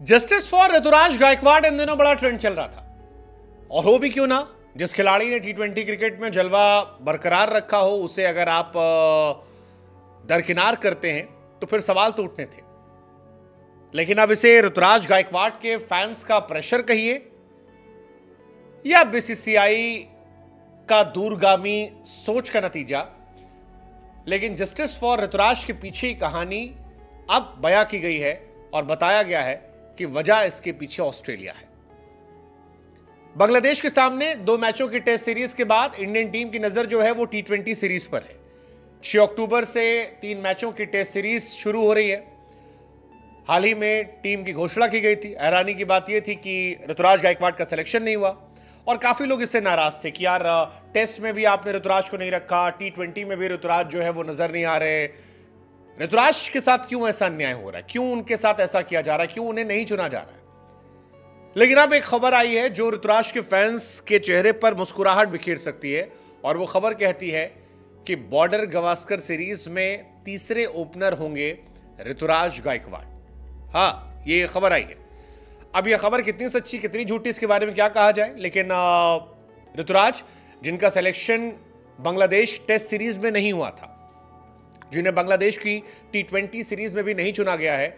Justice for Ruturaj Gaikwad इन दिनों बड़ा trend चल रहा था, और हो भी क्यों ना। जिस खिलाड़ी ने टी20 क्रिकेट में जलवा बरकरार रखा हो, उसे अगर आप दरकिनार करते हैं तो फिर सवाल तो उठने थे। लेकिन अब इसे ऋतुराज गायकवाड के फैंस का प्रेशर कहिए या बीसीसीआई का दूरगामी सोच का नतीजा, लेकिन जस्टिस फॉर ऋतुराज के पीछे की कहानी अब बयां की गई है और बताया गया है कि वजह इसके पीछे ऑस्ट्रेलिया है। बांग्लादेश के सामने 2 मैचों की टेस्ट सीरीज के बाद इंडियन टीम की नजर जो है वो टी20 सीरीज पर है। 6 अक्टूबर से 3 मैचों की टेस्ट सीरीज शुरू हो रही है। हाल ही में टीम की घोषणा की गई थी। हैरानी की बात यह थी कि ऋतुराज गायकवाड का सिलेक्शन नहीं हुआ और काफी लोग इससे नाराज थे कि यार टेस्ट में भी आपने ऋतुराज को नहीं रखा, टी20 में भी ऋतुराज जो है वो नजर नहीं आ रहे। ऋतुराज के साथ क्यों ऐसा अन्याय हो रहा है, क्यों उनके साथ ऐसा किया जा रहा है, क्यों उन्हें नहीं चुना जा रहा है। लेकिन अब एक खबर आई है जो ऋतुराज के फैंस के चेहरे पर मुस्कुराहट बिखेर सकती है, और वो खबर कहती है कि बॉर्डर गवास्कर सीरीज में तीसरे ओपनर होंगे ऋतुराज गायकवाड। हाँ, ये खबर आई है। अब यह खबर कितनी सच्ची कितनी झूठी इसके बारे में क्या कहा जाए, लेकिन ऋतुराज जिनका सिलेक्शन बांग्लादेश टेस्ट सीरीज में नहीं हुआ था, जिन्हें बांग्लादेश की टी20 सीरीज में भी नहीं चुना गया है,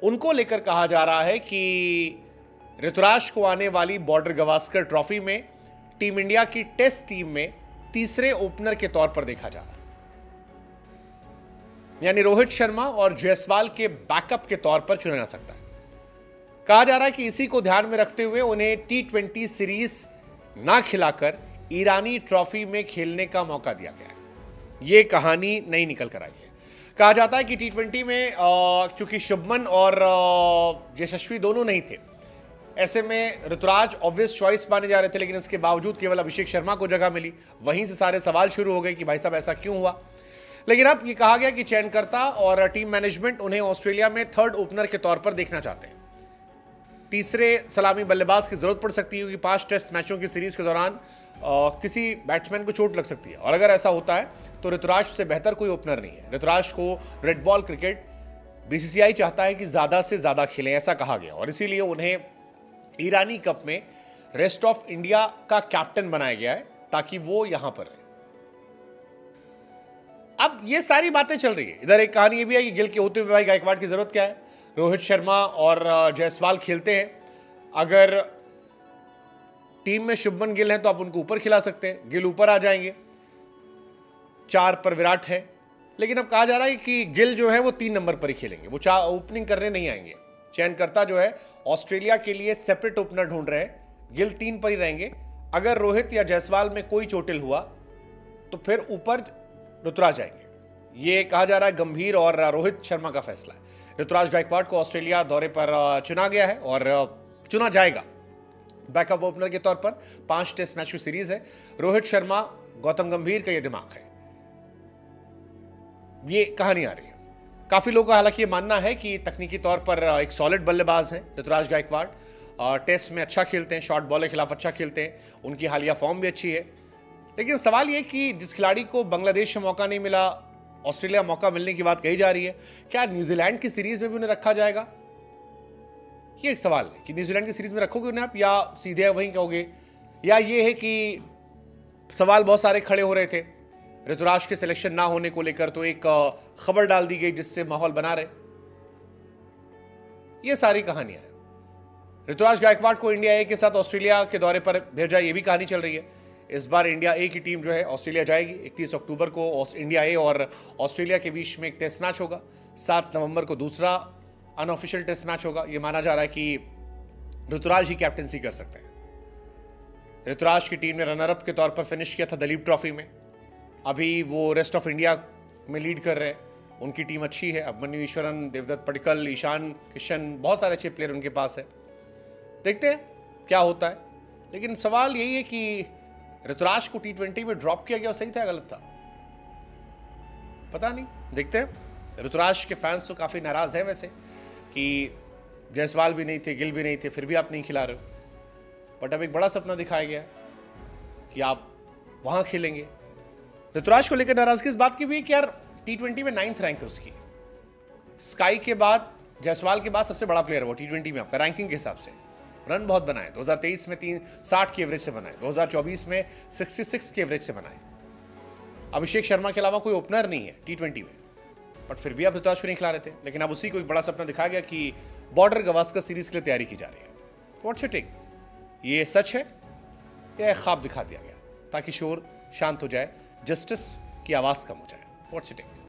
उनको लेकर कहा जा रहा है कि ऋतुराज को आने वाली बॉर्डर गवास्कर ट्रॉफी में टीम इंडिया की टेस्ट टीम में तीसरे ओपनर के तौर पर देखा जा रहा है। यानी रोहित शर्मा और जायसवाल के बैकअप के तौर पर चुना जा सकता है। कहा जा रहा है कि इसी को ध्यान में रखते हुए उन्हें टी20 सीरीज ना खिलाकर ईरानी ट्रॉफी में खेलने का मौका दिया गया है। यह कहानी नहीं निकल कर आई है। कहा जाता है कि टी20 में क्योंकि शुभमन और यशस्वी दोनों नहीं थे, ऐसे में ऋतुराज ऑब्वियस चॉइस माने जा रहे थे, लेकिन इसके बावजूद केवल अभिषेक शर्मा को जगह मिली। वहीं से सारे सवाल शुरू हो गए कि भाई साहब ऐसा क्यों हुआ। लेकिन अब ये कहा गया कि चयनकर्ता और टीम मैनेजमेंट उन्हें ऑस्ट्रेलिया में थर्ड ओपनर के तौर पर देखना चाहते हैं। तीसरे सलामी बल्लेबाज की जरूरत पड़ सकती है क्योंकि 5 टेस्ट मैचों की सीरीज के दौरान किसी बैट्समैन को चोट लग सकती है, और अगर ऐसा होता है तो ऋतुराज से बेहतर कोई ओपनर नहीं है। ऋतुराज को रेड बॉल क्रिकेट बीसीसीआई चाहता है कि ज्यादा से ज्यादा खेलें, ऐसा कहा गया, और इसीलिए उन्हें ईरानी कप में रेस्ट ऑफ इंडिया का कैप्टन बनाया गया है ताकि वो यहां पर रहे। अब ये सारी बातें चल रही है। इधर एक कहानी ये भी है कि गिल के होते हुए भाई गायकवाड की जरूरत क्या है। रोहित शर्मा और जायसवाल खेलते हैं, अगर टीम में शुभमन गिल हैं तो आप उनको ऊपर खिला सकते हैं, गिल ऊपर आ जाएंगे। 4 पर विराट है, लेकिन अब कहा जा रहा है कि गिल जो है वो 3 नंबर पर ही खेलेंगे, वो ओपनिंग करने नहीं आएंगे। चयनकर्ता जो है ऑस्ट्रेलिया के लिए सेपरेट ओपनर ढूंढ रहे हैं, गिल 3 पर ही रहेंगे। अगर रोहित या जायसवाल में कोई चोटिल हुआ तो फिर ऊपर ऋतुराज जाएंगे। ये कहा जा रहा है गंभीर और रोहित शर्मा का फैसला है। ऋतुराज गायकवाड को ऑस्ट्रेलिया दौरे पर चुना गया है और चुना जाएगा बैकअप ओपनर के तौर पर। 5 टेस्ट मैच की सीरीज है। रोहित शर्मा, गौतम गंभीर का यह दिमाग है। ये कहानी आ रही है। काफी लोगों का हालांकि ये मानना है कि तकनीकी तौर पर एक सॉलिड बल्लेबाज है ऋतुराज गायकवाड, टेस्ट में अच्छा खेलते हैं, शॉर्ट बॉल के खिलाफ अच्छा खेलते हैं, उनकी हालिया फॉर्म भी अच्छी है। लेकिन सवाल यह कि जिस खिलाड़ी को बांग्लादेश में मौका नहीं मिला, ऑस्ट्रेलिया मौका मिलने की बात कही जा रही है, क्या न्यूजीलैंड की सीरीज में भी उन्हें रखा जाएगा? ये एक सवाल है कि न्यूजीलैंड की सीरीज में रखोगे उन्हें आप, या सीधे वहीं कहोगे, या ये है कि सवाल बहुत सारे खड़े हो रहे थे ऋतुराज के सिलेक्शन ना होने को लेकर, तो एक खबर डाल दी गई जिससे माहौल बना रहे। ये सारी कहानियां हैं। ऋतुराज गायकवाड को इंडिया ए के साथ ऑस्ट्रेलिया के दौरे पर भेजा, ये भी कहानी चल रही है। इस बार इंडिया ए की टीम जो है ऑस्ट्रेलिया जाएगी। 31 अक्टूबर को इंडिया ए और ऑस्ट्रेलिया के बीच में एक टेस्ट मैच होगा। 7 नवंबर को दूसरा अनऑफिशियल टेस्ट मैच होगा। यह माना जा रहा है कि ऋतुराज ही कैप्टनसी कर सकते हैं। ऋतुराज की टीम ने रनरअप के तौर पर फिनिश किया था दलीप ट्रॉफी में। अभी वो रेस्ट ऑफ इंडिया में लीड कर रहे हैं। उनकी टीम अच्छी है। अभिमन्यु ईश्वरन, देवदत्त पडिक्कल, ईशान किशन, बहुत सारे अच्छे प्लेयर उनके पास है। देखते हैं क्या होता है। लेकिन सवाल यही है कि ऋतुराज को टी20 में ड्रॉप किया गया, सही था गलत था, पता नहीं, देखते हैं। ऋतुराज के फैंस तो काफी नाराज हैं वैसे कि जायसवाल भी नहीं थे, गिल भी नहीं थे, फिर भी आप नहीं खिला रहे हो। बट अब एक बड़ा सपना दिखाया गया कि आप वहां खेलेंगे। ऋतुराज को लेकर नाराजगी इस बात की भी है कि यार टी20 में 9th रैंक है उसकी। स्काई के बाद जायसवाल के बाद सबसे बड़ा प्लेयर है वो T20 में आपका रैंकिंग के हिसाब से। रन बहुत बनाए, 2023 में 360 की एवरेज से बनाए, 2024 में 66 की एवरेज से बनाए। अभिषेक शर्मा के अलावा कोई ओपनर नहीं है T20 में, बट फिर भी अब ऋतुराज को नहीं खिला रहे थे। लेकिन अब उसी को एक बड़ा सपना दिखा गया कि बॉर्डर गवास्कर सीरीज के लिए तैयारी की जा रही है। What's your take? ये सच है या एक ख्वाब दिखा दिया गया ताकि शोर शांत हो जाए, जस्टिस की आवाज कम हो जाए? What's your take?